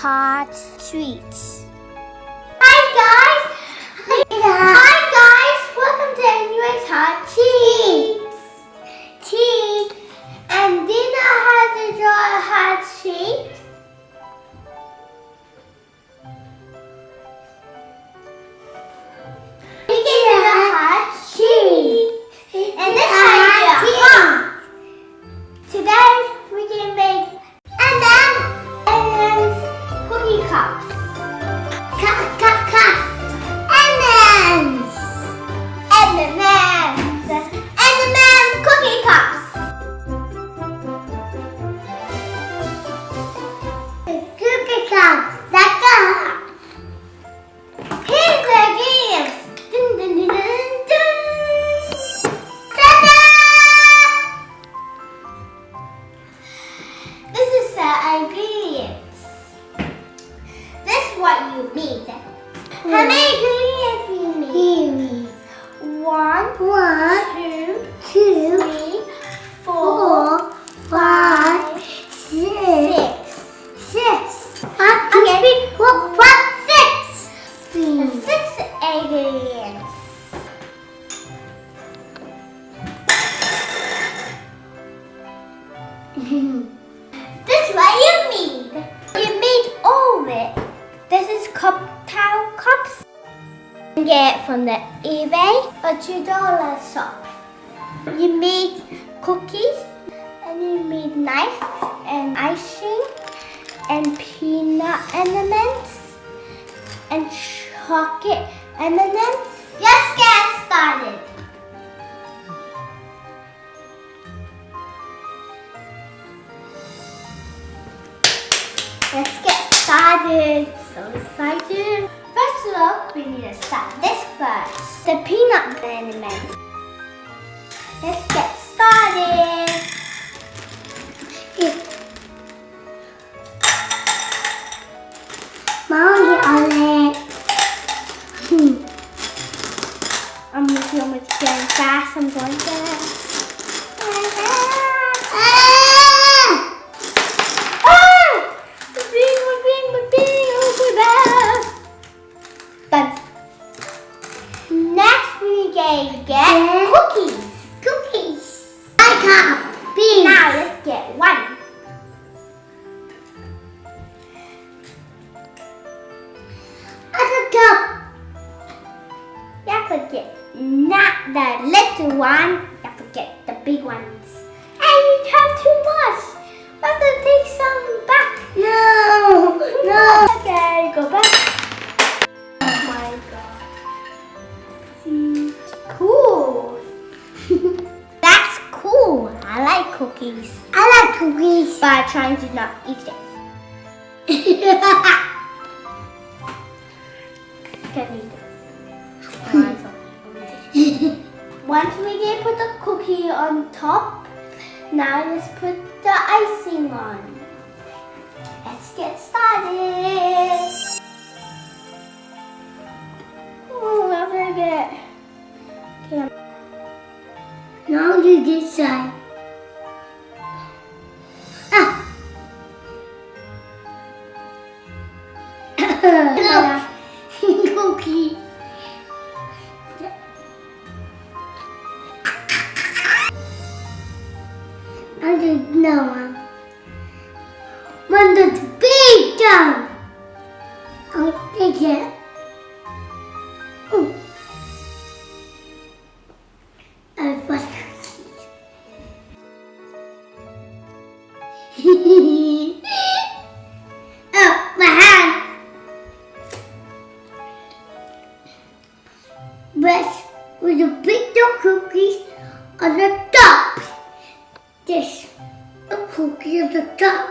hot sweets. Hi guys, welcome to M&MS hot cheese. And Dina has to draw a hot sheet. We get a hot sheet. And this time today we can make M&M's cookie cups. M&M's cookie cups. Cookie cups. Here's the ingredients. Dun, dun, dun, dun, dun. Ta-da! This is the ingredients. This is what you need. How many ingredients you need? One, two, 3, 4, 5, 6. Okay, 6 ingredients. This is what you need. You need all of it. This is towel cups. You get it from the eBay or $2 shop. You make cookies, and you make knife and icing and peanut M&Ms and chocolate M&Ms. Let's get started. So excited. First of all, we need to start this first. The peanut M&Ms. Let's get started. Mommy on it. I'm going to see how much getting fast. I'm going fast. Next we get cookies. Now let's get one. Other cup. You have to get not the little one. You have to get the big ones. Hey, you have too much. We have to take some back. No. Okay, go back. Oh my God. Cool. That's cool. I like cookies. But I'm trying to not eat it. Can eat it. Once we put the cookie on top, now let's put the icing on. Let's get started. Oh, I'm gonna get. Okay. Now do this side. Look, cookies. I don't know. One of the big jump. I'll take it. Oh, my hand. But with the big cookies on the top. This a cookie on the top.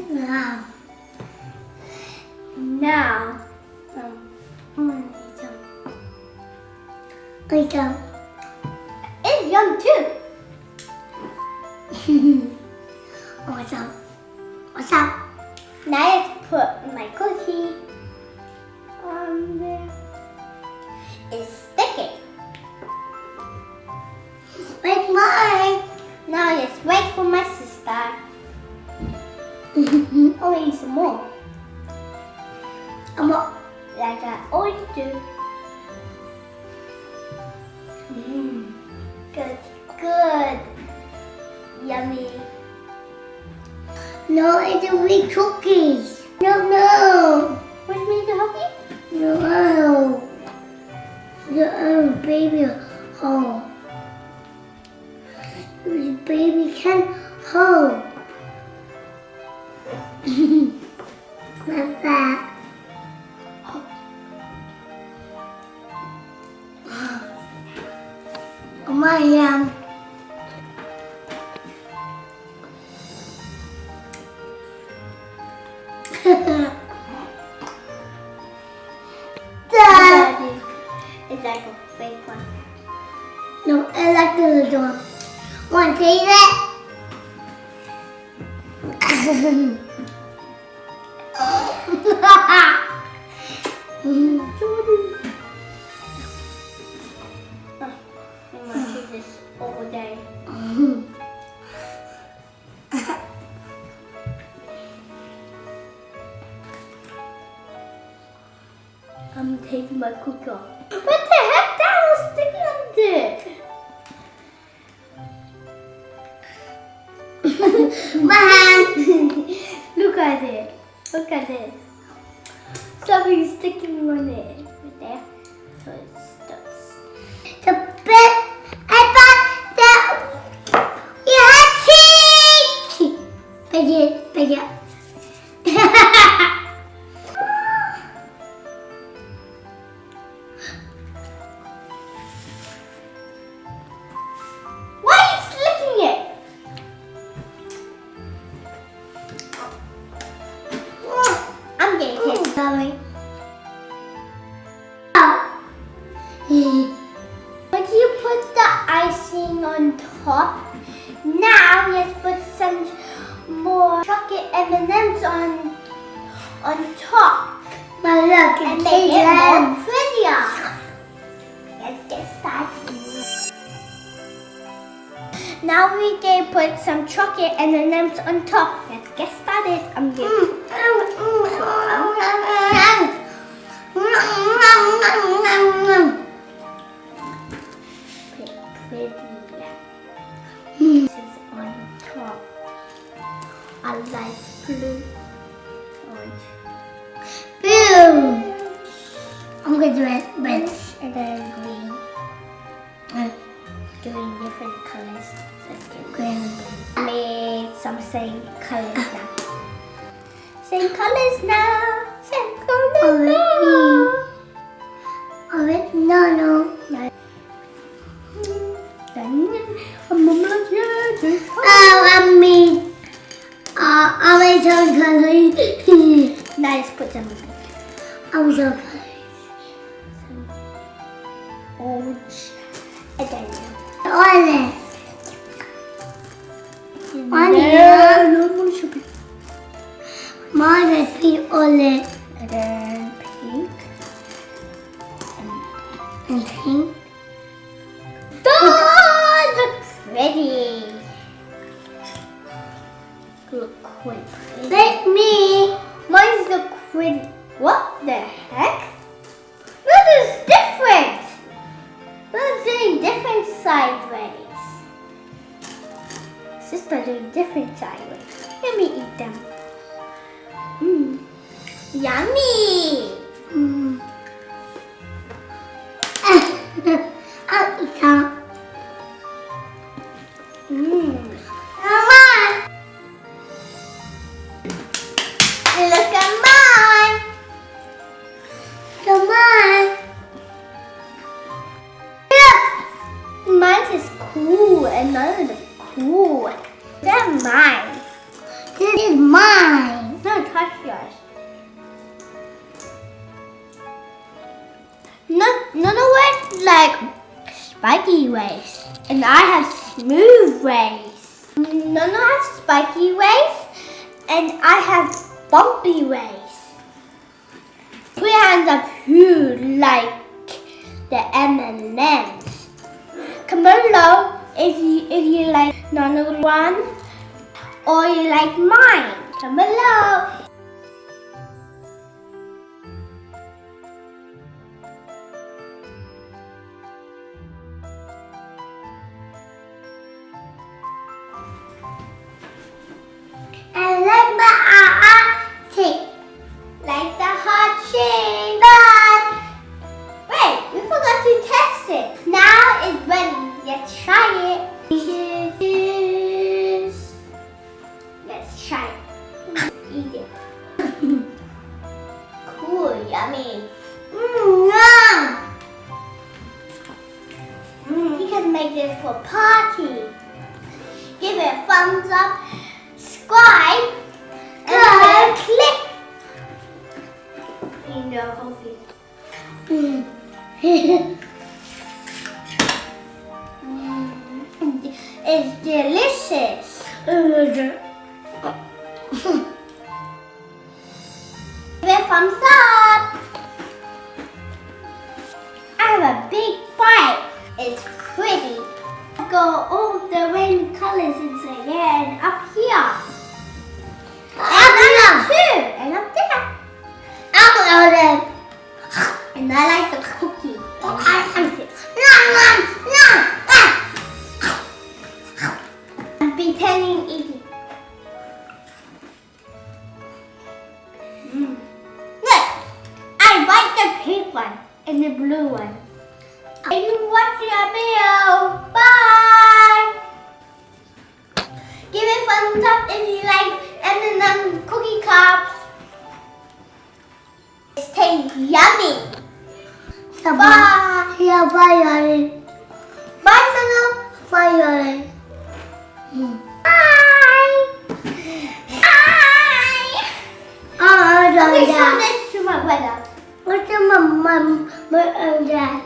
Now, it's yum too. What's up? Now let's put my cookie on there. It's sticky. Wait, mine. Now let's wait for my sister. eat some more. I'm not like I always do. Good, good. Yummy. No, it's a big cookies. No. What do you mean, the cookie? No. The baby hold. The baby can hold. Like that. Oh my yum. Daddy. It's like a fake one. No, I like the little one. Want to taste it? I'm going to do this all day. I'm taking my cookie off. What the heck? That was sticking on it. My hand. Look at it. Look at it. Something's sticking on it. Right there. So it stops. The bit. I thought that you had cheese. Big it. Sorry. Once you put the icing on top, now let's put some more chocolate M&MS on top. But look, and make it more prettier. Let's get started. Now we can put some chocolate M&MS on top. Let's get started. I'm going This is on top. I like blue. Orange. Blue. I'm going to do it red and then green. Doing different colors. Let's get green. Made some same colors now. Same colors now. Same colors now. Orange. No. Orange on colors. Now let's put some orange on colors. Orange. And then orange. Mine is pink orange. And then pink. And pink. Oh, looks pretty. Look quite pretty. Like me. Mine's look pretty. What the heck? That is different. We're doing different sideways. Sister doing different sideways. Let me eat them. Yummy. I'll eat some. Look at mine. Come on. Look. Mine is cool and mine is cool. That's mine. This is mine. No, touch yours. None of it like spiky ways. And I have smooth ways. None have spiky ways. And I have bumpy ways. We end up who like the M&Ms. Comment below if you like none of one or you like mine. Comment below. give it a thumbs up, subscribe, and click. You know, it's delicious. Give it a thumbs up. I have a big bite. It's pretty. I've got all the rainbow colours inside here and up here. And up too. And up there. And I like the cookie. I'm pretending eating. Look, I like the pink one and the blue one. Thank you for watching our video. Bye. Give it a thumbs up if you like M&M cookie cups. It tastes yummy. Bye. Yeah, bye. Bye, Sana. Bye. Bye. Bye. Okay, show this to my brother. What's my mom, my dad?